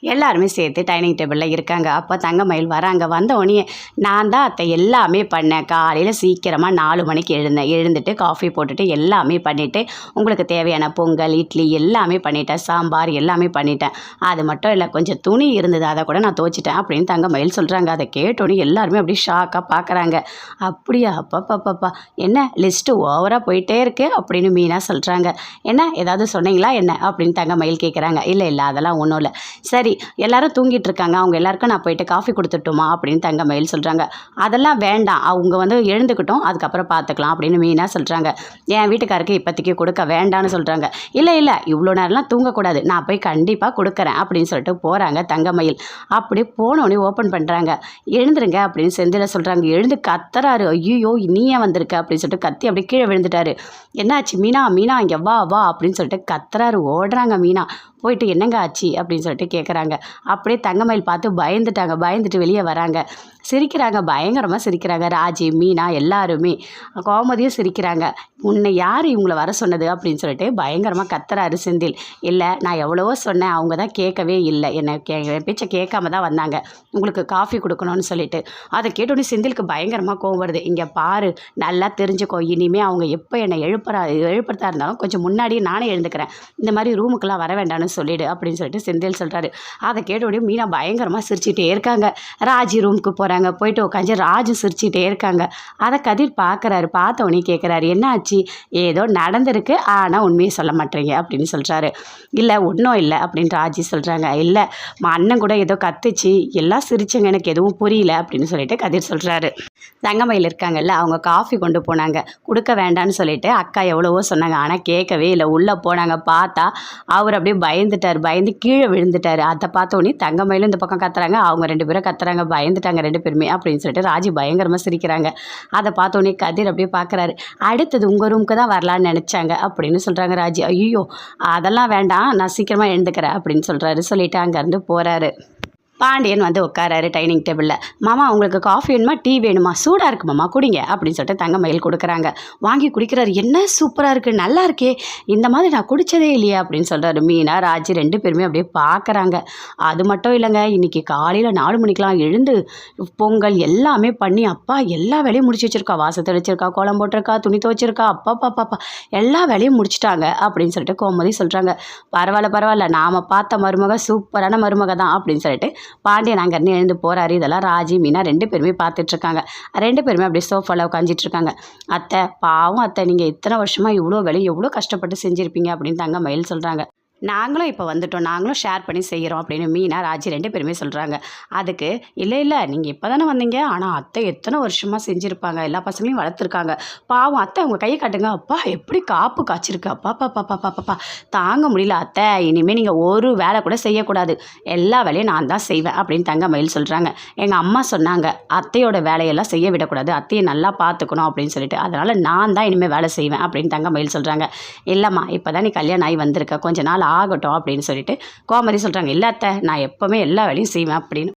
எல்லாருமே சேர்த்து டைனிங் டேபிளில் இருக்காங்க. அப்போ தங்கமயில் வராங்க. வந்த உடனே நான் தான் அத்தை எல்லாமே பண்ணேன். காலையில் சீக்கிரமாக 4 மணிக்கு எழுந்துட்டு காஃபி போட்டுட்டு எல்லாமே பண்ணிவிட்டு உங்களுக்கு தேவையான பொங்கல் இட்லி எல்லாமே பண்ணிட்டேன். சாம்பார் எல்லாமே பண்ணிட்டேன். அது மட்டும் இல்லை, கொஞ்சம் துணி இருந்தது, அதை கூட நான் துவைச்சிட்டேன் அப்படின்னு தங்கமயில் சொல்கிறாங்க. அதை கேட்டோன்னே எல்லாருமே அப்படி ஷாக்காக பார்க்குறாங்க. அப்படியா, அப்பப்பப்பா என்ன லிஸ்ட்டு ஓவராக போயிட்டே இருக்கு அப்படின்னு மீனா சொல்கிறாங்க. என்ன ஏதாவது சொன்னீங்களா என்ன அப்படின்னு தங்கமயில் கேட்குறாங்க. இல்லை அதெல்லாம் ஒன்றும் இல்லை. சரி, எல்லாரும் தூங்கிட்டு இருக்காங்க, அவங்க எல்லாருக்கும் நான் போயிட்டு காஃபி கொடுத்துட்டுமா அப்படின்னு தங்கமயில் சொல்கிறாங்க. அதெல்லாம் வேண்டாம், அவங்க எழுந்துக்கிட்டோம், அதுக்கப்புறம் பார்த்துக்கலாம் அப்படின்னு மீனா சொல்கிறாங்க. என் வீட்டுக்காருக்கு இப்போதைக்கு கொடுக்க வேண்டான்னு சொல்கிறாங்க. இல்லை இவ்வளோ நேரம்லாம் தூங்கக்கூடாது, நான் போய் கண்டிப்பாக கொடுக்குறேன் அப்படின்னு சொல்லிட்டு போகிறாங்க தங்கமயில். அப்படி போனோடனே ஓப்பன் பண்ணுறாங்க. எழுந்துருங்க அப்படின்னு செந்தில சொல்கிறாங்க. எழுந்து கத்துறாரு. ஐயோ நீ ஏன் வந்திருக்க அப்படின்னு சொல்லிட்டு கத்தி அப்படியே கீழே விழுந்துட்டாரு. என்னாச்சு மீனா இங்கே வா அப்படின்னு சொல்லிட்டு கத்துறாரு. ஓடுறாங்க மீனா. போயிட்டு என்னங்க ஆச்சு அப்படின்னு சொல்லிட்டு கேட்குறாங்க. அப்படியே தங்கமயில் பார்த்து பயந்துட்டு வெளியே வராங்க. சிரிக்கிறாங்க, பயங்கரமாக சிரிக்கிறாங்க. ராஜி, மீனா எல்லாருமே, கோமதியும் சிரிக்கிறாங்க. உன்னை யார் இவங்களை வர சொன்னது அப்படின்னு சொல்லிட்டு பயங்கரமாக கத்துறாரு செந்தில். இல்லை நான் எவ்வளவோ சொன்னேன், அவங்க தான் கேட்கவே இல்லை, என் பேச்சை கேட்காம தான் வந்தாங்க உங்களுக்கு காஃபி கொடுக்கணும்னு சொல்லிட்டு. அதை கேட்டோன்னே செந்திலுக்கு பயங்கரமாக கோவம் வருது. இங்கே பாரு, நல்லா தெரிஞ்சுக்கோ, இனிமேல் அவங்க எப்போ என்னை எழுப்புறதா இருந்தாலும் கொஞ்சம் முன்னாடியே நானே எழுந்துக்கிறேன், இந்த மாதிரி ரூமுக்கெல்லாம் வர வேண்டாம்னு சொல்லிடு அப்படின்னு சொல்லிட்டு செந்தில் சொல்கிறாரு. அதை கேட்டோடனே மீனா பயங்கரமாக சிரிச்சிட்டே இருக்காங்க. ராஜி ரூமுக்கு போகிறாங்க. போயிட்டு உட்காந்து ராஜு சிரிச்சிட்டே இருக்காங்க. அதை கதிர் பார்க்குறாரு. பார்த்த உடனே கேட்குறாரு, என்ன ஆச்சு? ஏதோ நடந்திருக்கு, ஆனால் உண்மையை சொல்ல மாட்டேறீங்க அப்படின்னு சொல்கிறாரு. இல்லை ஒன்றும் இல்லை அப்படின்னு ராஜி சொல்கிறாங்க. இல்லை அண்ணன் கூட ஏதோ கத்துச்சு, எல்லாம் சிரிச்சங்க, எனக்கு எதுவும் புரியல அப்படின்னு சொல்லிட்டு கதிர் சொல்கிறாரு. தங்கமயில் இருக்காங்கல்ல, அவங்க காஃபி கொண்டு போனாங்க. கொடுக்க வேண்டான்னு சொல்லிட்டு அக்கா எவ்வளவோ சொன்னாங்க, ஆனால் கேட்கவே இல்லை. உள்ளே போனாங்க. பார்த்தா அவர் அப்படியே பயந்து கீழே விழுந்துட்டார். அதை பார்த்தோன்னே தங்கமயிலும் இந்த பக்கம் கத்துறாங்க. அவங்க 2 பேரும் கத்துறாங்க. பயந்துட்டாங்க 2 பேருமே அப்படின்னு சொல்லிட்டு ராஜி பயங்கரமாக சிரிக்கிறாங்க. அதை பார்த்தோன்னே கதிர் அப்படியே பார்க்குறாரு. அடுத்தது உங்கள் ரூமுக்கு தான் வரலான்னு நினச்சாங்க அப்படின்னு சொல்கிறாங்க ராஜி. ஐயோ அதெல்லாம் வேண்டாம், நான் சீக்கிரமாக எழுந்துக்கிறேன் அப்படின்னு சொல்லிட்டு அங்கேருந்து போகிறாரு. பாண்டியன் உட்காராரு டைனிங் டேபிளில். மாமா உங்களுக்கு காஃபி வேணுமா டீ வேணுமா? சூடாக இருக்கு மாமா, குடிங்க அப்படின்னு சொல்லிட்டு தங்கமயில் கொடுக்குறாங்க. வாங்கி குடிக்கிறாரு. என்ன சூப்பராக இருக்குது, நல்லா இருக்கே, இந்த மாதிரி நான் குடித்ததே இல்லையா அப்படின்னு சொல்கிறாரு. மீனா ராஜி 2 பேருமே அப்படியே பார்க்குறாங்க. அது மட்டும் இல்லைங்க, இன்றைக்கி காலையில் 4 மணிக்கெலாம் எழுந்து பொங்கல் எல்லாமே பண்ணி அப்பா எல்லா வேலையும் முடிச்சு வச்சுருக்கா. வாசல் தெளிச்சிருக்கா, கோலம் போட்டிருக்கா, துணி துவைச்சிருக்கா, அப்பா எல்லா வேலையும் முடிச்சிட்டாங்க அப்படின்னு சொல்லிட்டு கோமதி சொல்கிறாங்க. பரவாயில்ல, நாம் பார்த்த மருமக சூப்பரான மருமக தான் அப்படின்னு சொல்லிட்டு பாண்டியன் அங்கேருந்து எழுந்து போகிறாரு. இதெல்லாம் ராஜி மீனா 2 பேருமே பார்த்துட்ருக்காங்க. 2 பேருமே அப்படியே சோஃபாவில் உட்காந்துட்ருக்காங்க. அத்தை பாவம் அத்தை, நீங்கள் இத்தனை வருஷமாக இவ்வளோ வேலையும் எவ்வளோ கஷ்டப்பட்டு செஞ்சுருப்பீங்க அப்படின்னு தங்கமயில் சொல்கிறாங்க. நாங்களும் இப்போ வந்துட்டோம், நாங்களும் ஷேர் பண்ணி செய்கிறோம் அப்படின்னு மீனா ராஜி 2 பேருமே சொல்கிறாங்க. அதுக்கு இல்லை நீங்கள் இப்போ தானே வந்தீங்க, ஆனால் அத்தை எத்தனை வருஷமாக செஞ்சுருப்பாங்க, எல்லா பசங்களையும் வளர்த்துருக்காங்க, பாவம் அத்தை அவங்க கையை காட்டுங்க, அப்பா எப்படி காப்பு காய்ச்சிருக்கு, அப்பா தாங்க முடியல அத்தை, இனிமேல் நீங்கள் ஒரு வேலை கூட செய்யக்கூடாது, எல்லா வேலையும் நான் தான் செய்வேன் அப்படின்னு தங்கமயில் சொல்கிறாங்க. எங்கள் அம்மா சொன்னாங்க அத்தையோட வேலையெல்லாம் செய்ய விடக்கூடாது, அத்தையை நல்லா பார்த்துக்கணும் அப்படின்னு சொல்லிட்டு, அதனால் நான் தான் இனிமேல் வேலை செய்வேன் அப்படின்னு தங்கமயில் சொல்கிறாங்க. இல்லைம்மா இப்போ தான் நீ கல்யாணம் ஆகி வந்திருக்க, கொஞ்ச நாள் ஆகட்டும் அப்படின்னு சொல்லிட்டு கோமதி சொல்கிறாங்க. இல்லை அத்தை, நான் எப்போவுமே எல்லா வேலையும் செய்வேன் அப்படின்னு.